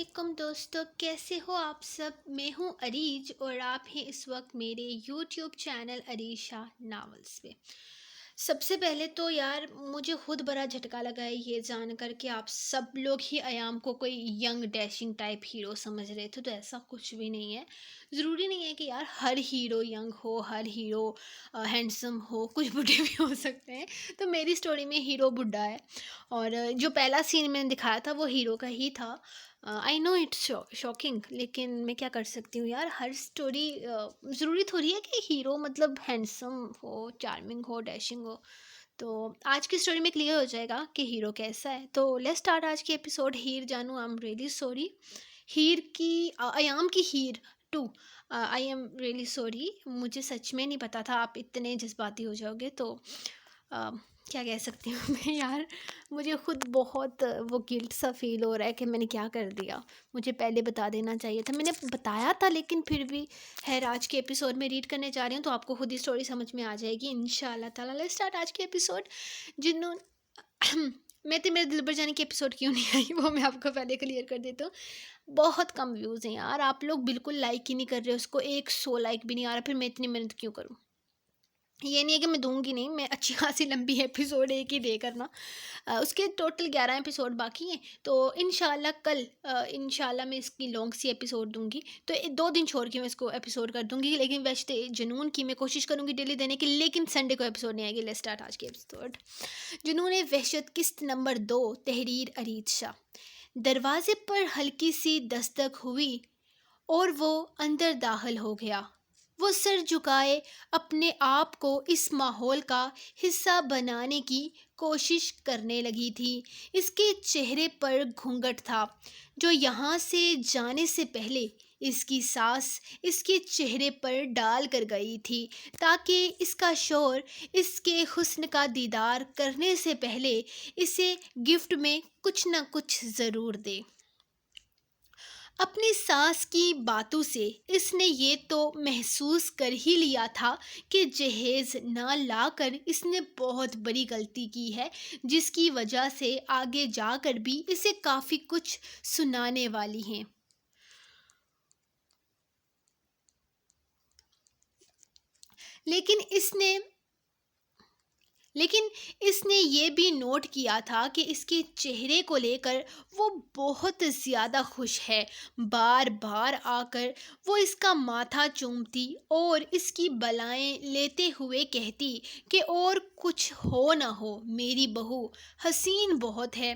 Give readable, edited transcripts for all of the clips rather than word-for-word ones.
علیکم دوستو، کیسے ہو آپ سب؟ میں ہوں عریج اور آپ ہیں اس وقت میرے یوٹیوب چینل عریشہ ناولز پہ۔ سب سے پہلے تو یار مجھے خود بڑا جھٹکا لگا ہے یہ جان کر کہ آپ سب لوگ ہی ایام کو کوئی ینگ ڈیشنگ ٹائپ ہیرو سمجھ رہے تھے، تو ایسا کچھ بھی نہیں ہے۔ ضروری نہیں ہے کہ یار ہر ہیرو ینگ ہو، ہر ہیرو ہینڈسم ہو، کچھ بڈھے بھی ہو سکتے ہیں۔ تو میری سٹوری میں ہیرو بڈھا ہے، اور جو پہلا سین میں نے دکھایا تھا وہ ہیرو کا ہی تھا۔ آئی نو اٹس شاکنگ، لیکن میں کیا کر سکتی ہوں یار، ہر سٹوری ضروری تھوڑی ہے کہ ہیرو مطلب ہینڈسم ہو، چارمنگ ہو، ڈیشنگ ہو۔ تو آج کی سٹوری میں کلیئر ہو جائے گا کہ ہیرو کیسا ہے۔ تو لیٹس اسٹارٹ آج کی ایپیسوڈ۔ ہیر جانو I am really sorry, Heer کی ایام کی ہیر ٹو، آئی ایم ریئلی سوری، مجھے سچ میں نہیں پتا تھا آپ اتنے جذباتی ہو جاؤ گے۔ تو کیا کہہ سکتی ہوں میں یار، مجھے خود بہت وہ گلٹ سا فیل ہو رہا ہے کہ میں نے کیا کر دیا، مجھے پہلے بتا دینا چاہیے تھا۔ میں نے بتایا تھا لیکن پھر بھی خیر، آج کے ایپیسوڈ میں ریڈ کرنے جا رہی ہوں تو آپ کو خود ہی اسٹوری سمجھ میں آ جائے گی انشاءاللہ تعالیٰ۔ لیٹس اسٹارٹ آج کے ایپیسوڈ۔ جنہوں میں تو میرے دل پر جانے کی ایپیسوڈ کیوں نہیں آئی وہ میں آپ کو پہلے کلیئر کر دیتا ہوں۔ بہت کم ویوز ہیں یار، آپ لوگ بالکل لائک ہی نہیں کر رہے اس کو، 100 لائک بھی نہیں آ رہا، پھر میں اتنی محنت کیوں کروں؟ یہ نہیں ہے کہ میں دوں گی نہیں، میں اچھی خاصی لمبی ایپیسوڈ ایک ہی دے کرنا، اس کے ٹوٹل 11 ایپیسوڈ باقی ہیں۔ تو انشاءاللہ کل انشاءاللہ میں اس کی لانگ سی ایپیسوڈ دوں گی، تو 2 دن چھوڑ کے میں اس کو ایپیسوڈ کر دوں گی، لیکن ویسے جنون کی میں کوشش کروں گی ڈیلی دینے کی، لیکن سنڈے کو ایپیسوڈ نہیں آئے گی۔ لیٹس اسٹارٹ آج کے ایپیسوڈ۔ جنون وحشت، قسط نمبر 2، تحریر ارید شاہ۔ دروازے پر ہلکی سی دستک ہوئی اور وہ اندر داخل ہو گیا۔ وہ سر جھکائے اپنے آپ کو اس ماحول کا حصہ بنانے کی کوشش کرنے لگی تھی۔ اس کے چہرے پر گھونگھٹ تھا جو یہاں سے جانے سے پہلے اس کی ساس اس کے چہرے پر ڈال کر گئی تھی، تاکہ اس کا شوہر اس کے حسن کا دیدار کرنے سے پہلے اسے گفٹ میں کچھ نہ کچھ ضرور دے۔ اپنی ساس کی باتوں سے اس نے یہ تو محسوس کر ہی لیا تھا کہ جہیز نہ لا کر اس نے بہت بڑی غلطی کی ہے، جس کی وجہ سے آگے جا کر بھی اسے کافی کچھ سنانے والی ہیں۔ لیکن اس نے یہ بھی نوٹ کیا تھا کہ اس کے چہرے کو لے کر وہ بہت زیادہ خوش ہے۔ بار بار آ کر وہ اس کا ماتھا چومتی اور اس کی بلائیں لیتے ہوئے کہتی کہ اور کچھ ہو نہ ہو میری بہو حسین بہت ہے۔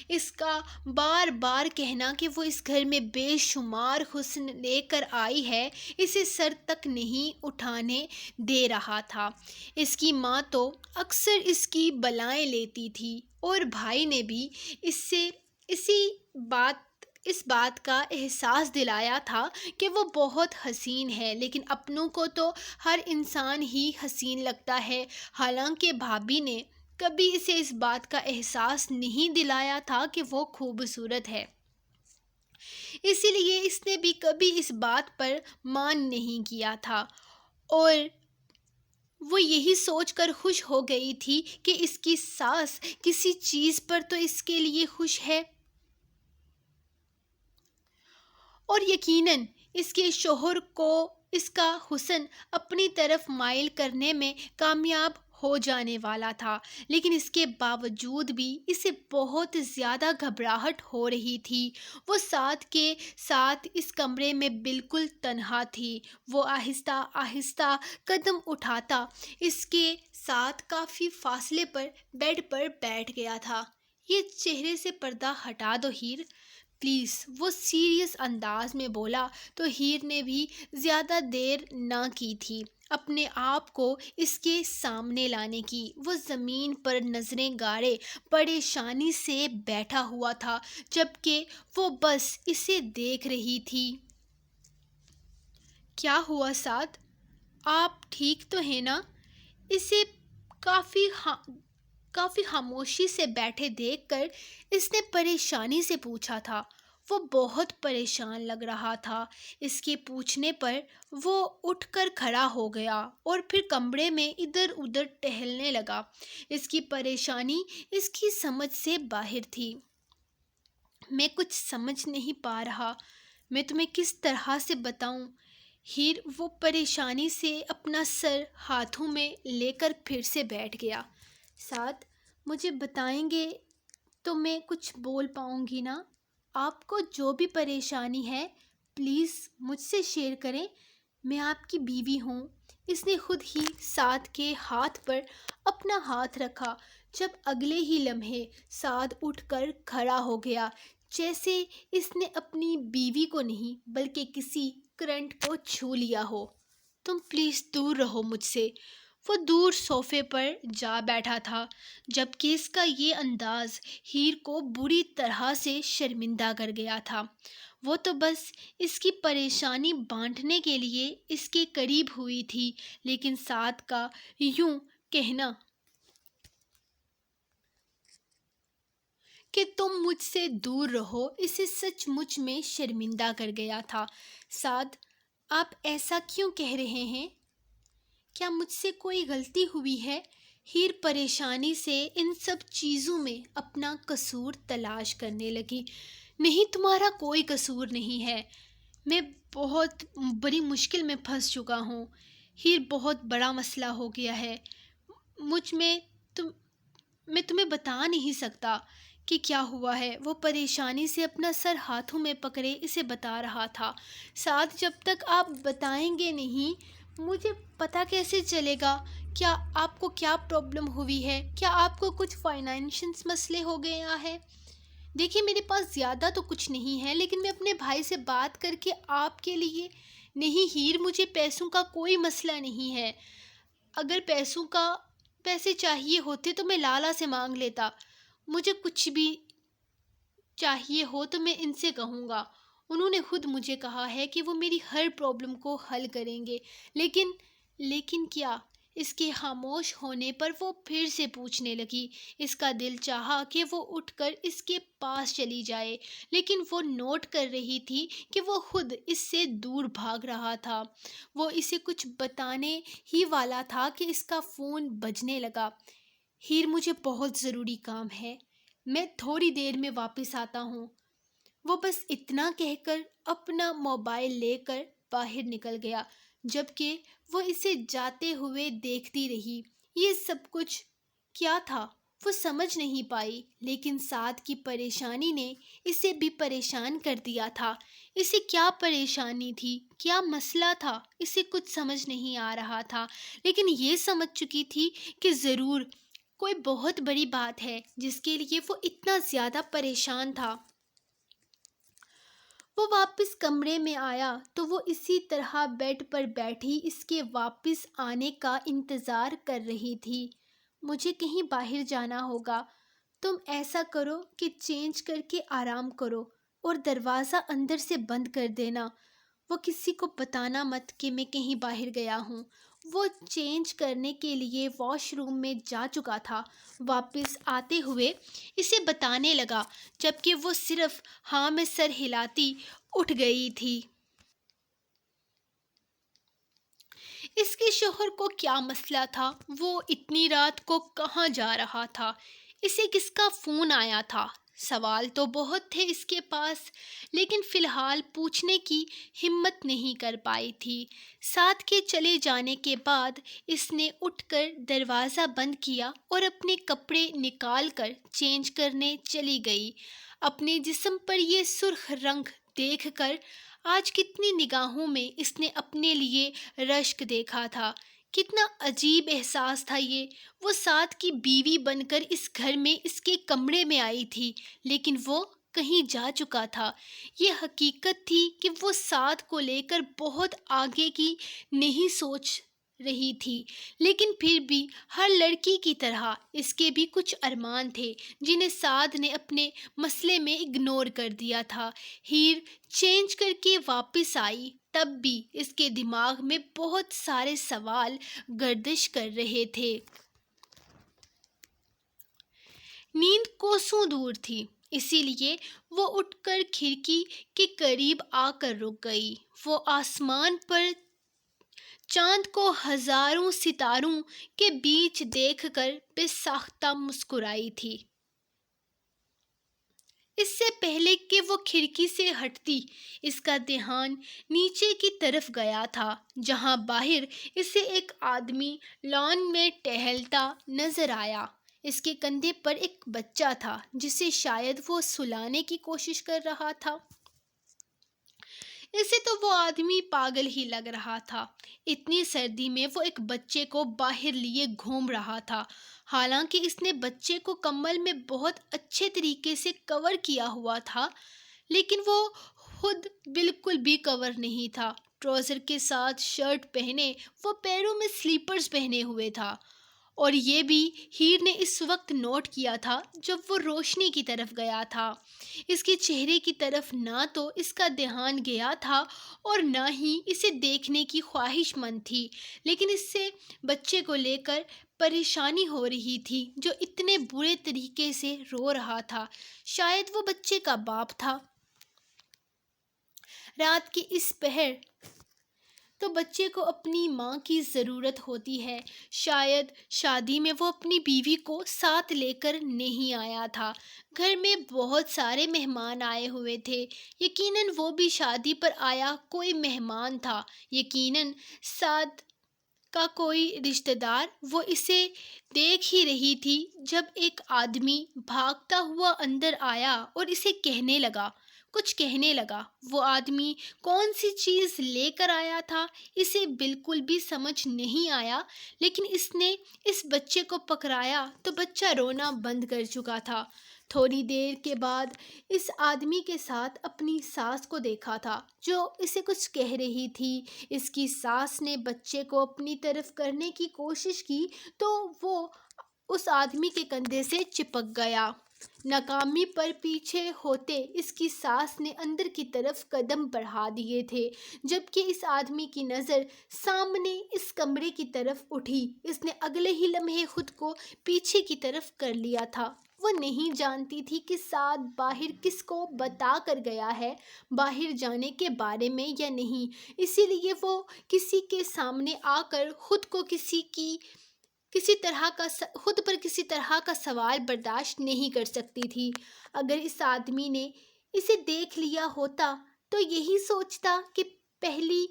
اس کا بار بار کہنا کہ وہ اس گھر میں بے شمار حسن لے کر آئی ہے اسے سر تک نہیں اٹھانے دے رہا تھا۔ اس کی ماں تو اکثر اس کی بلائیں لیتی تھی اور بھائی نے بھی اس بات کا احساس دلایا تھا کہ وہ بہت حسین ہے، لیکن اپنوں کو تو ہر انسان ہی حسین لگتا ہے، حالانکہ بھابھی نے کبھی اسے اس بات کا احساس نہیں دلایا تھا کہ وہ خوبصورت ہے، اسی لیے اس نے بھی کبھی اس بات پر مان نہیں کیا تھا، اور وہ یہی سوچ کر خوش ہو گئی تھی کہ اس کی ساس کسی چیز پر تو اس کے لیے خوش ہے، اور یقیناً اس کے شوہر کو اس کا حسن اپنی طرف مائل کرنے میں کامیاب ہو جانے والا تھا۔ لیکن اس کے باوجود بھی اسے بہت زیادہ گھبراہٹ ہو رہی تھی۔ وہ ساتھ کے ساتھ اس کمرے میں بالکل تنہا تھی۔ وہ آہستہ آہستہ قدم اٹھاتا اس کے ساتھ کافی فاصلے پر بیڈ پر بیٹھ گیا تھا۔ یہ چہرے سے پردہ ہٹا دو ہیر پلیز، وہ سیریس انداز میں بولا۔ تو ہیر نے بھی زیادہ دیر نہ کی تھی اپنے آپ کو اس کے سامنے لانے کی۔ وہ زمین پر نظریں گاڑے پریشانی سے بیٹھا ہوا تھا، جبکہ وہ بس اسے دیکھ رہی تھی۔ کیا ہوا سعد، آپ ٹھیک تو ہیں نا؟ اسے کافی خاموشی سے بیٹھے دیکھ کر اس نے پریشانی سے پوچھا تھا۔ وہ بہت پریشان لگ رہا تھا۔ اس کے پوچھنے پر وہ اٹھ کر کھڑا ہو گیا اور پھر کمرے میں ادھر ادھر ٹہلنے لگا۔ اس کی پریشانی اس کی سمجھ سے باہر تھی۔ میں کچھ سمجھ نہیں پا رہا، میں تمہیں کس طرح سے بتاؤں۔ ہیر وہ پریشانی سے اپنا سر ہاتھوں میں لے کر پھر سے بیٹھ گیا۔ ساتھ مجھے بتائیں گے تو میں کچھ بول پاؤں گی نا۔ آپ کو جو بھی پریشانی ہے پلیز مجھ سے شیئر کریں، میں آپ کی بیوی ہوں۔ اس نے خود ہی سعد کے ہاتھ پر اپنا ہاتھ رکھا۔ جب اگلے ہی لمحے سعد اٹھ کر کھڑا ہو گیا، جیسے اس نے اپنی بیوی کو نہیں بلکہ کسی کرنٹ کو چھو لیا ہو۔ تم پلیز دور رہو مجھ سے۔ وہ دور صوفے پر جا بیٹھا تھا، جبکہ اس کا یہ انداز ہیر کو بری طرح سے شرمندہ کر گیا تھا۔ وہ تو بس اس کی پریشانی بانٹنے کے لیے اس کے قریب ہوئی تھی، لیکن سعد کا یوں کہنا کہ تم مجھ سے دور رہو اسے سچ مچ میں شرمندہ کر گیا تھا۔ سعد، آپ ایسا کیوں کہہ رہے ہیں؟ کیا مجھ سے کوئی غلطی ہوئی ہے؟ ہیر پریشانی سے ان سب چیزوں میں اپنا قصور تلاش کرنے لگی۔ نہیں، تمہارا کوئی قصور نہیں ہے، میں بہت بڑی مشکل میں پھنس چکا ہوں۔ ہیر، بہت بڑا مسئلہ ہو گیا ہے مجھ میں، میں تمہیں بتا نہیں سکتا کہ کیا ہوا ہے۔ وہ پریشانی سے اپنا سر ہاتھوں میں پکڑے اسے بتا رہا تھا۔ ساتھ جب تک آپ بتائیں گے نہیں مجھے پتہ کیسے چلے گا کیا آپ کو کیا پرابلم ہوئی ہے؟ کیا آپ کو کچھ فائنینشیل مسئلے ہو گیا ہے؟ دیکھیے، میرے پاس زیادہ تو کچھ نہیں ہے، لیکن میں اپنے بھائی سے بات کر کے آپ کے لیے، نہیں ہیر، مجھے پیسوں کا کوئی مسئلہ نہیں ہے۔ اگر پیسے چاہیے ہوتے تو میں لالا سے مانگ لیتا۔ مجھے کچھ بھی چاہیے ہو تو میں ان سے کہوں گا، انہوں نے خود مجھے کہا ہے کہ وہ میری ہر پرابلم کو حل کریں گے۔ لیکن کیا؟ اس کے خاموش ہونے پر وہ پھر سے پوچھنے لگی۔ اس کا دل چاہا کہ وہ اٹھ کر اس کے پاس چلی جائے، لیکن وہ نوٹ کر رہی تھی کہ وہ خود اس سے دور بھاگ رہا تھا۔ وہ اسے کچھ بتانے ہی والا تھا کہ اس کا فون بجنے لگا۔ ہیر، مجھے بہت ضروری کام ہے، میں تھوڑی دیر میں واپس آتا ہوں۔ وہ بس اتنا کہہ کر اپنا موبائل لے کر باہر نکل گیا، جبکہ وہ اسے جاتے ہوئے دیکھتی رہی۔ یہ سب کچھ کیا تھا وہ سمجھ نہیں پائی، لیکن سعد کی پریشانی نے اسے بھی پریشان کر دیا تھا۔ اسے کیا پریشانی تھی، کیا مسئلہ تھا، اسے کچھ سمجھ نہیں آ رہا تھا، لیکن یہ سمجھ چکی تھی کہ ضرور کوئی بہت بڑی بات ہے جس کے لیے وہ اتنا زیادہ پریشان تھا۔ وہ واپس کمرے میں آیا تو وہ اسی طرح بیڈ پر بیٹھی اس کے واپس آنے کا انتظار کر رہی تھی۔ مجھے کہیں باہر جانا ہوگا، تم ایسا کرو کہ چینج کر کے آرام کرو اور دروازہ اندر سے بند کر دینا۔ وہ کسی کو بتانا مت کہ میں کہیں باہر گیا ہوں۔ وہ چینج کرنے کے لیے واش روم میں جا چکا تھا۔ واپس آتے ہوئے اسے بتانے لگا، جبکہ وہ صرف ہاں میں سر ہلاتی اٹھ گئی تھی۔ اس کے شوہر کو کیا مسئلہ تھا؟ وہ اتنی رات کو کہاں جا رہا تھا؟ اسے کس کا فون آیا تھا؟ سوال تو بہت تھے اس کے پاس، لیکن فی الحال پوچھنے کی ہمت نہیں کر پائی تھی۔ ساتھ کے چلے جانے کے بعد اس نے اٹھ کر دروازہ بند کیا اور اپنے کپڑے نکال کر چینج کرنے چلی گئی۔ اپنے جسم پر یہ سرخ رنگ دیکھ کر آج کتنی نگاہوں میں اس نے اپنے لیے رشک دیکھا تھا۔ کتنا عجیب احساس تھا یہ۔ وہ سعد کی بیوی بن کر اس گھر میں اس کے کمرے میں آئی تھی، لیکن وہ کہیں جا چکا تھا۔ یہ حقیقت تھی کہ وہ سعد کو لے کر بہت آگے کی نہیں سوچ رہی تھی، لیکن پھر بھی ہر لڑکی کی طرح اس کے بھی کچھ ارمان تھے جنہیں سعد نے اپنے مسئلے میں اگنور کر دیا تھا۔ ہیر چینج کر کے واپس آئی، تب بھی اس کے دماغ میں بہت سارے سوال گردش کر رہے تھے۔ نیند کوسوں دور تھی، اسی لیے وہ اٹھ کر کھڑکی کے قریب آ کر رک گئی۔ وہ آسمان پر چاند کو ہزاروں ستاروں کے بیچ دیکھ کر بے ساختہ مسکرائی تھی۔ اس سے پہلے کہ وہ کھڑکی سے ہٹتی، اس کا دھیان نیچے کی طرف گیا تھا، جہاں باہر اسے ایک آدمی لان میں ٹہلتا نظر آیا۔ اس کے کندھے پر ایک بچہ تھا جسے شاید وہ سلانے کی کوشش کر رہا تھا۔ اسے تو وہ آدمی پاگل ہی لگ رہا تھا۔ اتنی سردی میں وہ ایک بچے کو باہر لیے گھوم رہا تھا، حالانکہ اس نے بچے کو کمبل میں بہت اچھے طریقے سے کور کیا ہوا تھا، لیکن وہ خود بالکل بھی کور نہیں تھا۔ ٹراؤزر کے ساتھ شرٹ پہنے وہ پیروں میں سلیپرز پہنے ہوئے تھا، اور یہ بھی ہیر نے اس وقت نوٹ کیا تھا جب وہ روشنی کی طرف گیا تھا۔ اس کے چہرے کی طرف نہ تو اس کا دھیان گیا تھا اور نہ ہی اسے دیکھنے کی خواہش مند تھی، لیکن اس سے بچے کو لے کر پریشانی ہو رہی تھی جو اتنے برے طریقے سے رو رہا تھا۔ شاید وہ بچے کا باپ تھا۔ رات کی اس پہر تو بچے کو اپنی ماں کی ضرورت ہوتی ہے۔ شاید شادی میں وہ اپنی بیوی کو ساتھ لے کر نہیں آیا تھا۔ گھر میں بہت سارے مہمان آئے ہوئے تھے۔ یقیناً وہ بھی شادی پر آیا کوئی مہمان تھا، یقیناً سعد کا کوئی رشتہ دار۔ وہ اسے دیکھ ہی رہی تھی جب ایک آدمی بھاگتا ہوا اندر آیا اور اسے کچھ کہنے لگا۔ وہ آدمی کون سی چیز لے کر آیا تھا اسے بالکل بھی سمجھ نہیں آیا، لیکن اس نے اس بچے کو پکڑایا تو بچہ رونا بند کر چکا تھا۔ تھوڑی دیر کے بعد اس آدمی کے ساتھ اپنی ساس کو دیکھا تھا جو اسے کچھ کہہ رہی تھی۔ اس کی ساس نے بچے کو اپنی طرف کرنے کی کوشش کی تو وہ اس آدمی کے کندھے سے چپک گیا۔ ناکامی پر پیچھے ہوتے اس کی ساس نے اندر کی طرف قدم بڑھا دیے تھے، جبکہ اس آدمی کی نظر سامنے اس کمرے کی طرف اٹھی۔ اس نے اگلے ہی لمحے خود کو پیچھے کی طرف کر لیا تھا۔ وہ نہیں جانتی تھی کہ سعد باہر کس کو بتا کر گیا ہے باہر جانے کے بارے میں یا نہیں، اسی لیے وہ کسی کے سامنے آ کر خود پر کسی طرح کا سوال برداشت نہیں کر سکتی تھی۔ اگر اس آدمی نے اسے دیکھ لیا ہوتا تو یہی سوچتا کہ پہلی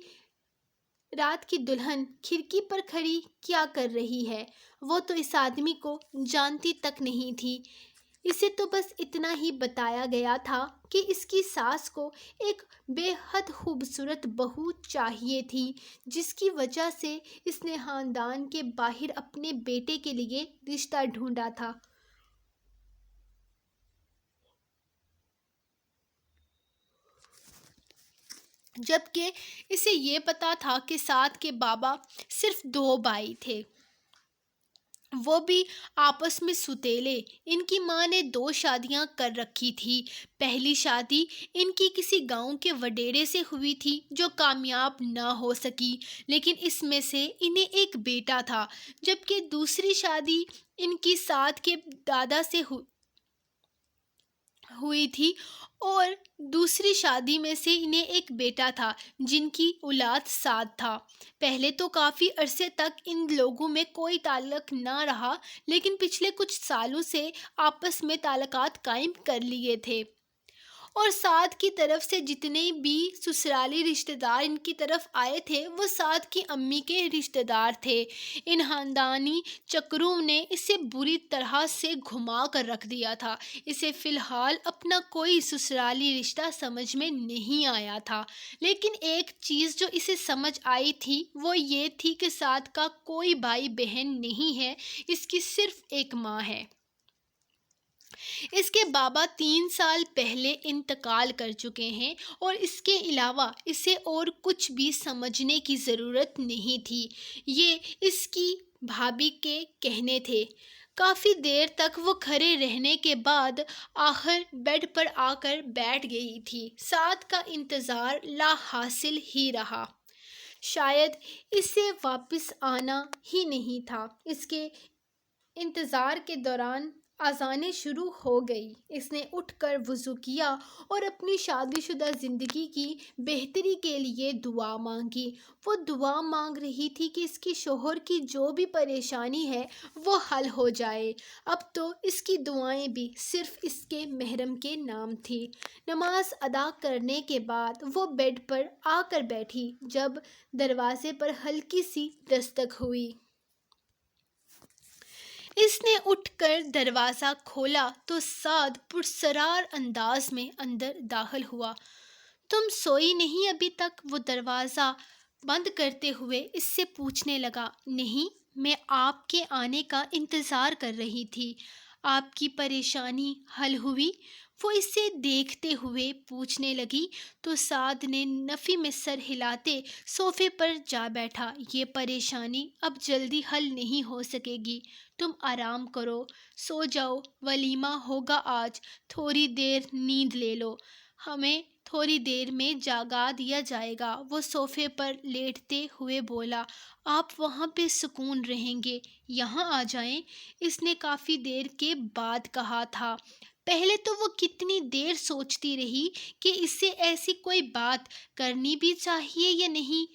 رات کی دلہن کھڑکی پر کھڑی کیا کر رہی ہے۔ وہ تو اس آدمی کو جانتی تک نہیں تھی۔ اسے تو بس اتنا ہی بتایا گیا تھا کہ اس کی ساس کو ایک بے حد خوبصورت بہو چاہیے تھی، جس کی وجہ سے اس نے خاندان کے باہر اپنے بیٹے کے لیے رشتہ ڈھونڈا تھا۔ جبکہ اسے یہ پتا تھا کہ سعد کے بابا صرف 2 بھائی تھے، وہ بھی آپس میں سوتیلے۔ ان کی ماں نے 2 شادیاں کر رکھی تھی۔ پہلی شادی ان کی کسی گاؤں کے وڈیرے سے ہوئی تھی جو کامیاب نہ ہو سکی، لیکن اس میں سے انہیں ایک بیٹا تھا، جبکہ دوسری شادی ان کی سعد کے دادا سے ہوئی تھی، اور دوسری شادی میں سے انہیں ایک بیٹا تھا جن کی اولاد سعد تھا۔ پہلے تو کافی عرصے تک ان لوگوں میں کوئی تعلق نہ رہا، لیکن پچھلے کچھ سالوں سے آپس میں تعلقات قائم کر لیے تھے، اور سعد کی طرف سے جتنے بھی سسرالی رشتہ دار ان کی طرف آئے تھے وہ سعد کی امی کے رشتہ دار تھے۔ ان خاندانی چکروں نے اسے بری طرح سے گھما کر رکھ دیا تھا۔ اسے فی الحال اپنا کوئی سسرالی رشتہ سمجھ میں نہیں آیا تھا، لیکن ایک چیز جو اسے سمجھ آئی تھی وہ یہ تھی کہ سعد کا کوئی بھائی بہن نہیں ہے، اس کی صرف ایک ماں ہے۔ اس کے بابا 3 سال پہلے انتقال کر چکے ہیں، اور اس کے علاوہ اسے اور کچھ بھی سمجھنے کی ضرورت نہیں تھی۔ یہ اس کی بھابھی کے کہنے تھے۔ کافی دیر تک وہ کھڑے رہنے کے بعد آخر بیڈ پر آ کر بیٹھ گئی تھی۔ سعد کا انتظار لا حاصل ہی رہا۔ شاید اسے واپس آنا ہی نہیں تھا۔ اس کے انتظار کے دوران اذانیں شروع ہو گئی۔ اس نے اٹھ کر وضو کیا اور اپنی شادی شدہ زندگی کی بہتری کے لیے دعا مانگی۔ وہ دعا مانگ رہی تھی کہ اس کی شوہر کی جو بھی پریشانی ہے وہ حل ہو جائے۔ اب تو اس کی دعائیں بھی صرف اس کے محرم کے نام تھی۔ نماز ادا کرنے کے بعد وہ بیڈ پر آ کر بیٹھی جب دروازے پر ہلکی سی دستک ہوئی۔ اس نے اٹھ کر دروازہ کھولا تو سعد پرسرار انداز میں اندر داخل ہوا۔ تم سوئی نہیں ابھی تک؟ وہ دروازہ بند کرتے ہوئے اس سے پوچھنے لگا۔ نہیں، میں آپ کے آنے کا انتظار کر رہی تھی۔ آپ کی پریشانی حل ہوئی؟ وہ اسے دیکھتے ہوئے پوچھنے لگی تو سعد نے نفی میں سر ہلاتے صوفے پر جا بیٹھا۔ یہ پریشانی اب جلدی حل نہیں ہو سکے گی، تم آرام کرو، سو جاؤ، ولیمہ ہوگا آج، تھوڑی دیر نیند لے لو، ہمیں تھوڑی دیر میں جاگا دیا جائے گا۔ وہ صوفے پر لیٹتے ہوئے بولا۔ آپ وہاں پہ سکون رہیں گے، یہاں آ جائیں۔ اس نے کافی دیر کے بعد کہا تھا۔ پہلے تو وہ کتنی دیر سوچتی رہی کہ اس سے ایسی کوئی بات کرنی بھی چاہیے یا نہیں۔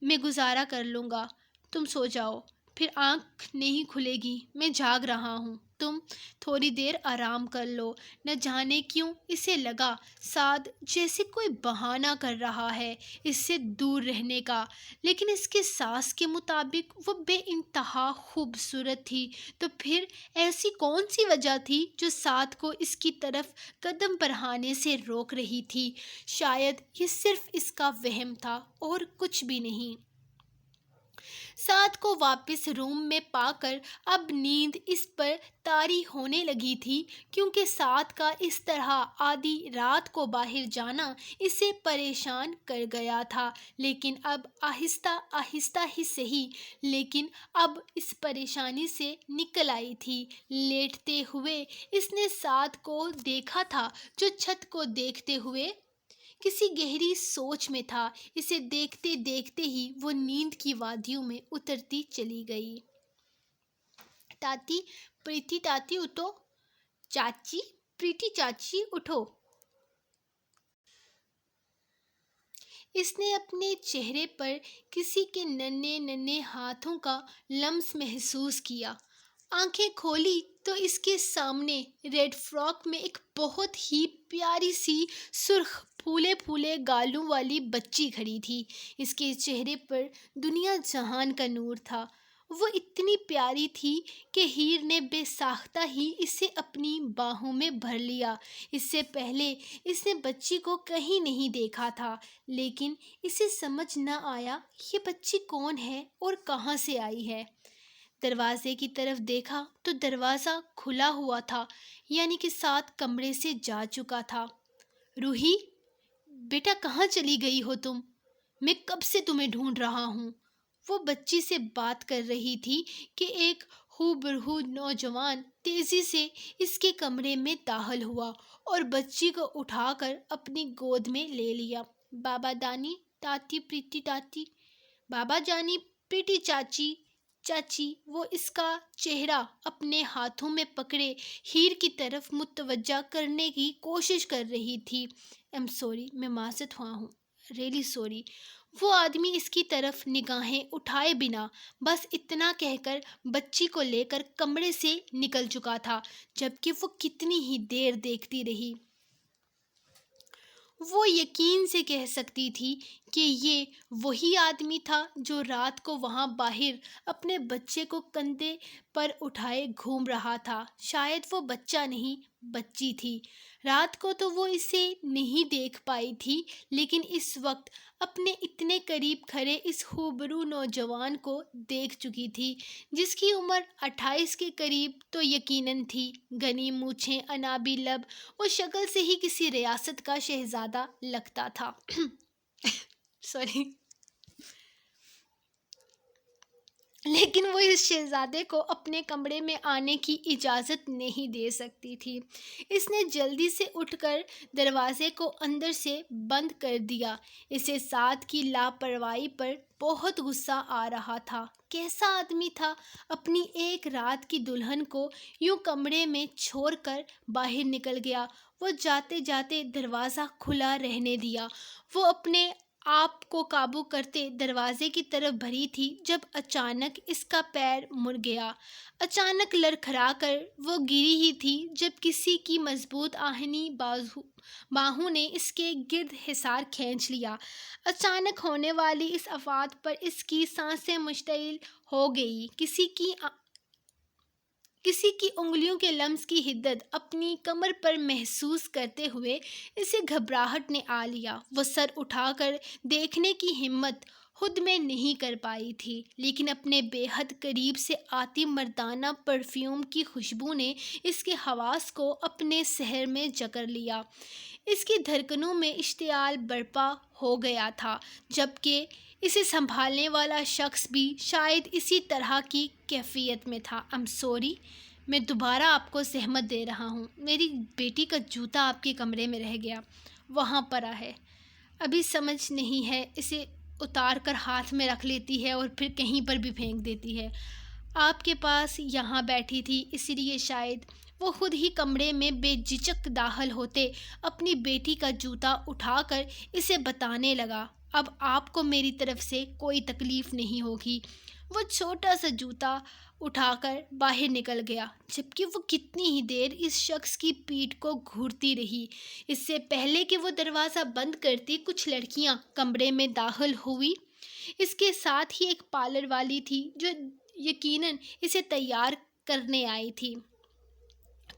میں گزارا کر لوں گا، تم سو جاؤ، پھر آنکھ نہیں کھلے گی، میں جاگ رہا ہوں، تم تھوڑی دیر آرام کر لو۔ نہ جانے کیوں اسے لگا سعد جیسے کوئی بہانہ کر رہا ہے اس سے دور رہنے کا، لیکن اس کے ساس کے مطابق وہ بے انتہا خوبصورت تھی، تو پھر ایسی کون سی وجہ تھی جو سعد کو اس کی طرف قدم بڑھانے سے روک رہی تھی؟ شاید یہ صرف اس کا وہم تھا اور کچھ بھی نہیں۔ سعد کو واپس روم میں پا کر اب نیند اس پر طاری ہونے لگی تھی، کیونکہ سعد کا اس طرح آدھی رات کو باہر جانا اسے پریشان کر گیا تھا، لیکن اب آہستہ آہستہ ہی صحیح، لیکن اب اس پریشانی سے نکل آئی تھی۔ لیٹتے ہوئے اس نے سعد کو دیکھا تھا جو چھت کو دیکھتے ہوئے کسی گہری سوچ میں تھا۔ اسے دیکھتے دیکھتے ہی وہ نیند کی وادیوں میں اترتی چلی گئی۔ تاتی، پریتی تاتی اٹھو، چاچی، پریتی چاچی اٹھو۔ اس نے اپنے چہرے پر کسی کے ننھے ننھے ہاتھوں کا لمس محسوس کیا۔ آنکھیں کھولی تو اس کے سامنے ریڈ فراک میں ایک بہت ہی پیاری سی سرخ پھولے پھولے گالوں والی بچی کھڑی تھی۔ اس کے چہرے پر دنیا جہان کا نور تھا۔ وہ اتنی پیاری تھی کہ ہیر نے بے ساختہ ہی اسے اپنی باہوں میں بھر لیا۔ اس سے پہلے اس نے بچی کو کہیں نہیں دیکھا تھا، لیکن اسے سمجھ نہ آیا یہ بچی کون ہے اور کہاں سے آئی ہے۔ دروازے کی طرف دیکھا تو دروازہ کھلا ہوا تھا، یعنی کہ سعد کمرے سے جا چکا تھا۔ روحی، بیٹا کہاں چلی گئی ہو تم؟ میں کب سے تمہیں ڈھونڈ رہا ہوں۔ وہ بچی سے بات کر رہی تھی کہ ایک ہو نوجوان تیزی سے اس کے کمرے میں داخل ہوا اور بچی کو اٹھا کر اپنی گود میں لے لیا۔ بابا دانی، تاتی پریتی تاتی، بابا جانی، پریتی چاچی، چاچی۔ وہ اس کا چہرہ اپنے ہاتھوں میں پکڑے ہیر کی طرف متوجہ کرنے کی کوشش کر رہی تھی۔ ایم سوری، میں معذرت خواہ ہوں، ریئلی سوری۔ وہ آدمی اس کی طرف نگاہیں اٹھائے بنا بس اتنا کہہ کر بچی کو لے کر کمرے سے نکل چکا تھا، جبکہ وہ کتنی ہی دیر دیکھتی رہی۔ وہ یقین سے کہہ سکتی تھی کہ یہ وہی آدمی تھا جو رات کو وہاں باہر اپنے بچے کو کندھے پر اٹھائے گھوم رہا تھا۔ شاید وہ بچہ نہیں، بچی تھی۔ رات کو تو وہ اسے نہیں دیکھ پائی تھی، لیکن اس وقت اپنے اتنے قریب کھڑے اس خوبرو نوجوان کو دیکھ چکی تھی، جس کی عمر 28 کے قریب تو یقیناً تھی۔ گھنی مونچھیں، انابی لب، وہ شکل سے ہی کسی ریاست کا شہزادہ لگتا تھا۔ سوری۔ لیکن وہ اس شہزادے کو اپنے کمرے میں آنے کی اجازت نہیں دے سکتی تھی۔ اس نے جلدی سے اٹھ کر دروازے کو اندر سے بند کر دیا۔ اسے سعد کی لاپرواہی پر بہت غصہ آ رہا تھا۔ کیسا آدمی تھا، اپنی ایک رات کی دلہن کو یوں کمرے میں چھوڑ کر باہر نکل گیا۔ وہ جاتے جاتے دروازہ کھلا رہنے دیا۔ وہ اپنے آپ کو قابو کرتے دروازے کی طرف بڑھی تھی جب اچانک اس کا پیر مڑ گیا۔ اچانک لڑکھڑا کر وہ گری ہی تھی جب کسی کی مضبوط آہنی باہوں نے اس کے گرد حصار کھینچ لیا۔ اچانک ہونے والی اس آفات پر اس کی سانسیں مشتعل ہو گئی۔ کسی کی انگلیوں کے لمس کی حدت اپنی کمر پر محسوس کرتے ہوئے اسے گھبراہٹ نے آ لیا۔ وہ سر اٹھا کر دیکھنے کی ہمت خود میں نہیں کر پائی تھی، لیکن اپنے بے حد قریب سے آتی مردانہ پرفیوم کی خوشبو نے اس کے حواس کو اپنے سحر میں جکڑ لیا۔ اس کی دھڑکنوں میں اشتعال برپا ہو گیا تھا، جبکہ اسے سنبھالنے والا شخص بھی شاید اسی طرح کی کیفیت میں تھا۔ سوری، میں دوبارہ آپ کو زحمت دے رہا ہوں۔ میری بیٹی کا جوتا آپ کے کمرے میں رہ گیا، وہاں پڑا ہے۔ ابھی سمجھ نہیں ہے، اسے اتار کر ہاتھ میں رکھ لیتی ہے اور پھر کہیں پر بھی پھینک دیتی ہے۔ آپ کے پاس یہاں بیٹھی تھی، اس لیے شاید وہ خود ہی کمرے میں بے جھجک داخل ہوتے اپنی بیٹی کا جوتا اٹھا کر اسے بتانے لگا، اب آپ کو میری طرف سے کوئی تکلیف نہیں ہوگی۔ وہ چھوٹا سا جوتا اٹھا کر باہر نکل گیا، جبکہ وہ کتنی ہی دیر اس شخص کی پیٹھ کو گھورتی رہی۔ اس سے پہلے کہ وہ دروازہ بند کرتی، کچھ لڑکیاں کمرے میں داخل ہوئی۔ اس کے ساتھ ہی ایک پارلر والی تھی جو یقیناً اسے تیار کرنے آئی تھی۔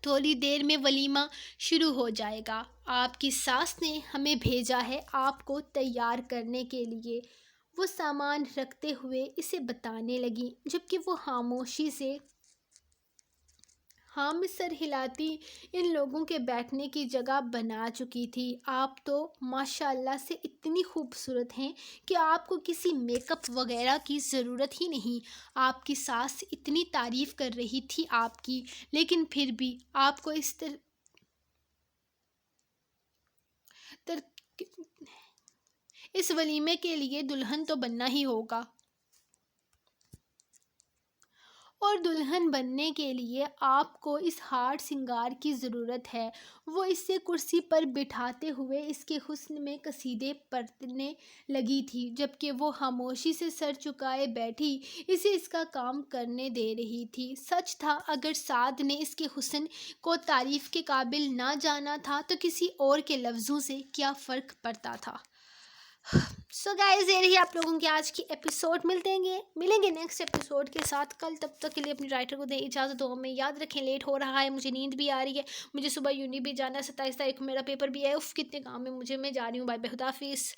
تھوڑی دیر میں ولیمہ شروع ہو جائے گا، آپ کی ساس نے ہمیں بھیجا ہے آپ کو تیار کرنے کے لیے، وہ سامان رکھتے ہوئے اسے بتانے لگی، جبکہ وہ خاموشی سے ہاں میں سر ہلاتی ان لوگوں کے بیٹھنے کی جگہ بنا چکی تھی۔ آپ تو ماشاء اللہ سے اتنی خوبصورت ہیں کہ آپ کو کسی میک اپ وغیرہ کی ضرورت ہی نہیں۔ آپ کی ساس اتنی تعریف کر رہی تھی آپ کی، لیکن پھر بھی آپ کو اس ولیمے کے لیے دلہن تو بننا ہی ہوگا، اور دلہن بننے کے لیے آپ کو اس ہار سنگار کی ضرورت ہے۔ وہ اسے کرسی پر بٹھاتے ہوئے اس کے حسن میں قصیدے پڑھنے لگی تھی، جبکہ وہ خاموشی سے سر جھکائے بیٹھی اسے اس کا کام کرنے دے رہی تھی۔ سچ تھا، اگر سعد نے اس کے حسن کو تعریف کے قابل نہ جانا تھا تو کسی اور کے لفظوں سے کیا فرق پڑتا تھا۔ سو گائز، یہ رہی آپ لوگوں کی آج کی ایپیسوڈ۔ ملیں گے نیکسٹ ایپیسوڈ کے ساتھ کل۔ تب تک کے لیے اپنی رائٹر کو دیں اجازت، دو میں یاد رکھیں لیٹ ہو رہا ہے، مجھے نیند بھی آ رہی ہے، مجھے صبح یونی بھی جانا ہے، 27 تاریخ کو میرا پیپر بھی ہے، کتنے کام ہے مجھے، میں جا رہی ہوں، بائے بائے، خدا حافظ۔